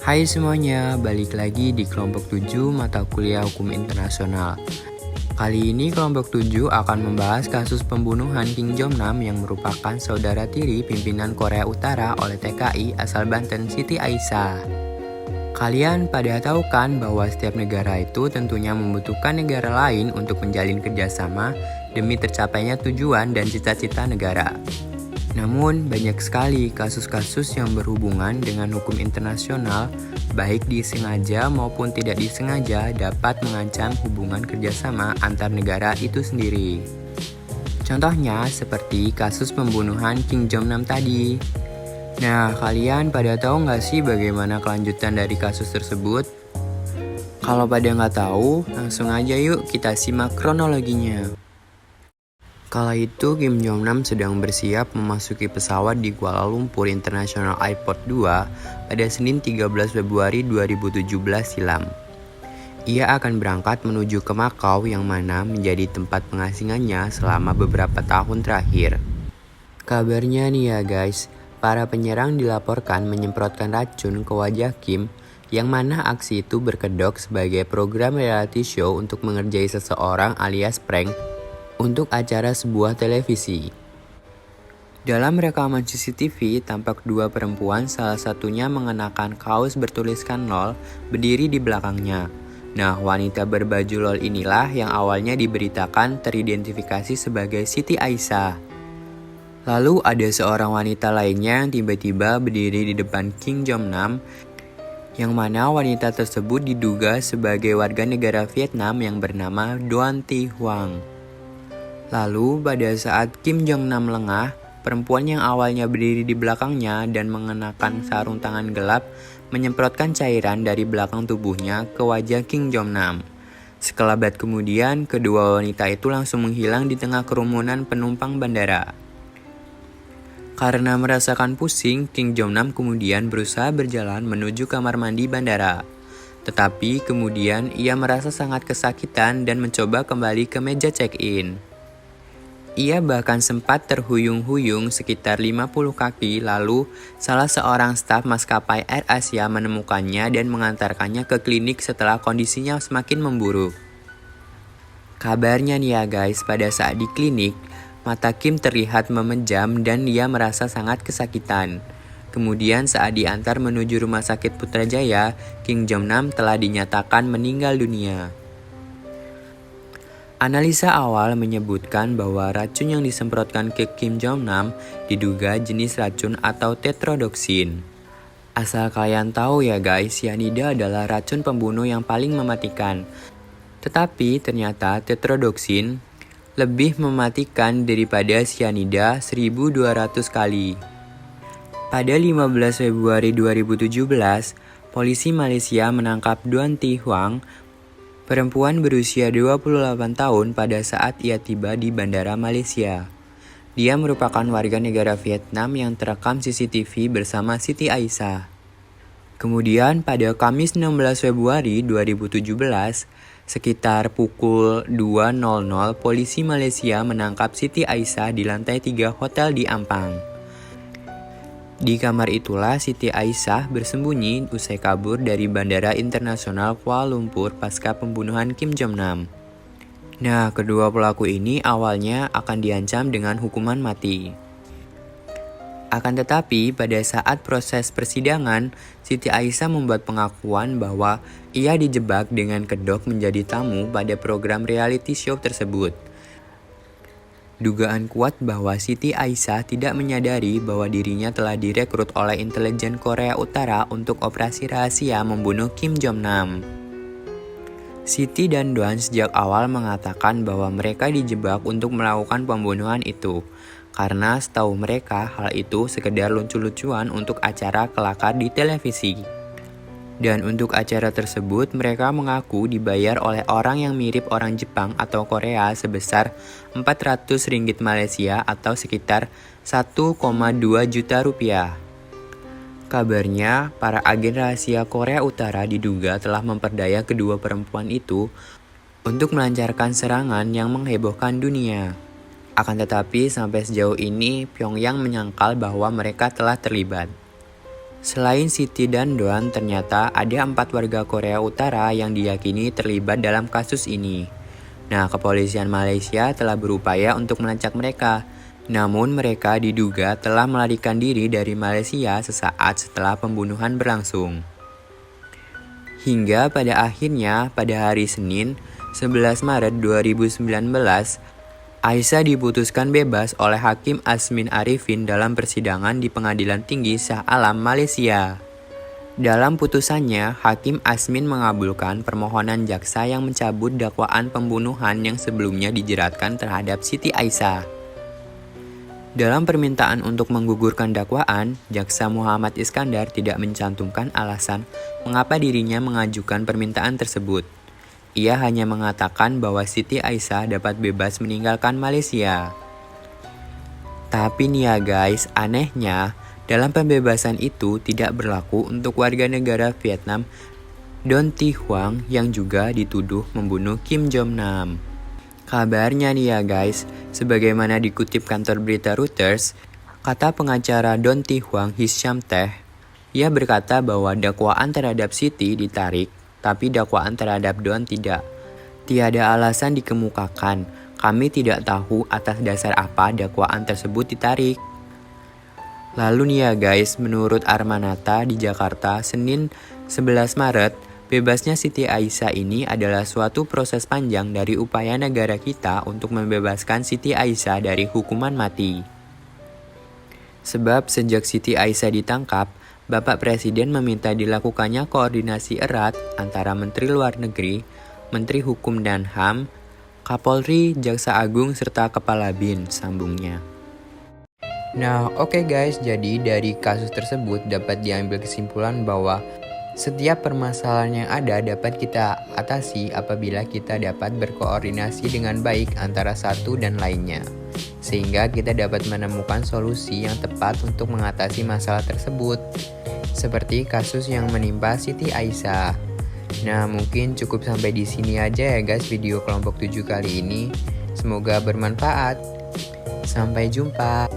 Hai semuanya, balik lagi di kelompok 7 mata kuliah hukum internasional. Kali ini kelompok 7 akan membahas kasus pembunuhan Kim Jong-nam yang merupakan saudara tiri pimpinan Korea Utara oleh TKI asal Banten Siti Aisyah. Kalian pada tahu kan bahwa setiap negara itu tentunya membutuhkan negara lain untuk menjalin kerjasama demi tercapainya tujuan dan cita-cita negara. Namun, banyak sekali kasus-kasus yang berhubungan dengan hukum internasional, baik disengaja maupun tidak disengaja dapat mengancam hubungan kerjasama antar negara itu sendiri. Contohnya seperti kasus pembunuhan Kim Jong-nam tadi. Nah, kalian pada tahu nggak sih bagaimana kelanjutan dari kasus tersebut? Kalau pada nggak tahu, langsung aja yuk kita simak kronologinya. Kala itu Kim Jong-nam sedang bersiap memasuki pesawat di Kuala Lumpur International Airport 2 pada Senin 13 Februari 2017 silam. Ia akan berangkat menuju ke Makau yang mana menjadi tempat pengasingannya selama beberapa tahun terakhir. Kabarnya nih ya guys, para penyerang dilaporkan menyemprotkan racun ke wajah Kim yang mana aksi itu berkedok sebagai program reality show untuk mengerjai seseorang alias prank untuk acara sebuah televisi. Dalam rekaman CCTV, tampak dua perempuan, salah satunya mengenakan kaos bertuliskan LOL, berdiri di belakangnya. Nah, wanita berbaju LOL inilah yang awalnya diberitakan teridentifikasi sebagai Siti Aisyah. Lalu ada seorang wanita lainnya yang tiba-tiba berdiri di depan Kim Jong-nam, yang mana wanita tersebut diduga sebagai warga negara Vietnam yang bernama Doan Thi Huang. Lalu pada saat Kim Jong-nam lengah, perempuan yang awalnya berdiri di belakangnya dan mengenakan sarung tangan gelap menyemprotkan cairan dari belakang tubuhnya ke wajah Kim Jong-nam. Sekelebat kemudian, kedua wanita itu langsung menghilang di tengah kerumunan penumpang bandara. Karena merasakan pusing, Kim Jong-nam kemudian berusaha berjalan menuju kamar mandi bandara. Tetapi kemudian ia merasa sangat kesakitan dan mencoba kembali ke meja check-in. Ia bahkan sempat terhuyung-huyung sekitar 50 kaki lalu salah seorang staf maskapai Air Asia menemukannya dan mengantarkannya ke klinik setelah kondisinya semakin memburuk. Kabarnya nih ya guys, pada saat di klinik, mata Kim terlihat memejam dan dia merasa sangat kesakitan. Kemudian saat diantar menuju rumah sakit Putrajaya, Kim Jong-nam telah dinyatakan meninggal dunia. Analisa awal menyebutkan bahwa racun yang disemprotkan ke Kim Jong-nam diduga jenis racun atau tetrodoksin. Asal kalian tahu ya guys, cyanida adalah racun pembunuh yang paling mematikan. Tetapi ternyata tetrodoksin lebih mematikan daripada cyanida 1200 kali. Pada 15 Februari 2017, polisi Malaysia menangkap Doan Thi Huang, perempuan berusia 28 tahun pada saat ia tiba di Bandara Malaysia. Dia merupakan warga negara Vietnam yang terekam CCTV bersama Siti Aisyah. Kemudian pada Kamis 16 Februari 2017, sekitar pukul 2.00 polisi Malaysia menangkap Siti Aisyah di lantai 3 hotel di Ampang. Di kamar itulah Siti Aisyah bersembunyi usai kabur dari Bandara Internasional Kuala Lumpur pasca pembunuhan Kim Jong-nam. Nah, kedua pelaku ini awalnya akan diancam dengan hukuman mati. Akan tetapi, pada saat proses persidangan, Siti Aisyah membuat pengakuan bahwa ia dijebak dengan kedok menjadi tamu pada program reality show tersebut. Dugaan kuat bahwa Siti Aisyah tidak menyadari bahwa dirinya telah direkrut oleh intelijen Korea Utara untuk operasi rahasia membunuh Kim Jong-nam. Siti dan Doan sejak awal mengatakan bahwa mereka dijebak untuk melakukan pembunuhan itu, karena setahu mereka hal itu sekedar lucu-lucuan untuk acara kelakar di televisi. Dan untuk acara tersebut mereka mengaku dibayar oleh orang yang mirip orang Jepang atau Korea sebesar 400 ringgit Malaysia atau sekitar 1,2 juta rupiah. Kabarnya, para agen rahasia Korea Utara diduga telah memperdaya kedua perempuan itu untuk melancarkan serangan yang menghebohkan dunia. Akan tetapi sampai sejauh ini Pyongyang menyangkal bahwa mereka telah terlibat. Selain Siti dan Don, ternyata ada 4 warga Korea Utara yang diyakini terlibat dalam kasus ini. Nah, kepolisian Malaysia telah berupaya untuk melacak mereka. Namun mereka diduga telah melarikan diri dari Malaysia sesaat setelah pembunuhan berlangsung. Hingga pada akhirnya pada hari Senin, 11 Maret 2019, Aisyah diputuskan bebas oleh Hakim Azmin Arifin dalam persidangan di Pengadilan Tinggi Shah Alam, Malaysia. Dalam putusannya, Hakim Azmin mengabulkan permohonan jaksa yang mencabut dakwaan pembunuhan yang sebelumnya dijeratkan terhadap Siti Aisyah. Dalam permintaan untuk menggugurkan dakwaan, jaksa Muhammad Iskandar tidak mencantumkan alasan mengapa dirinya mengajukan permintaan tersebut. Ia hanya mengatakan bahwa Siti Aisyah dapat bebas meninggalkan Malaysia. Tapi nih ya guys, anehnya, dalam pembebasan itu tidak berlaku untuk warga negara Vietnam Don Thi Huang yang juga dituduh membunuh Kim Jong Nam. Kabarnya nih ya guys, sebagaimana dikutip kantor berita Reuters, kata pengacara Don Thi Huang Hisyam Teh, ia berkata bahwa dakwaan terhadap Siti ditarik, tapi dakwaan terhadap Don tidak. Tiada alasan dikemukakan. Kami tidak tahu atas dasar apa dakwaan tersebut ditarik. Lalu nih ya guys, menurut Armanata di Jakarta, Senin 11 Maret, bebasnya Siti Aisyah ini adalah suatu proses panjang dari upaya negara kita untuk membebaskan Siti Aisyah dari hukuman mati. Sebab sejak Siti Aisyah ditangkap, Bapak Presiden meminta dilakukannya koordinasi erat antara Menteri Luar Negeri, Menteri Hukum dan HAM, Kapolri, Jaksa Agung, serta Kepala BIN, sambungnya. Nah, oke guys, jadi dari kasus tersebut dapat diambil kesimpulan bahwa setiap permasalahan yang ada dapat kita atasi apabila kita dapat berkoordinasi dengan baik antara satu dan lainnya. Sehingga kita dapat menemukan solusi yang tepat untuk mengatasi masalah tersebut. Seperti kasus yang menimpa Siti Aisyah. Nah, mungkin cukup sampai di sini aja ya guys video kelompok 7 kali ini. Semoga bermanfaat. Sampai jumpa.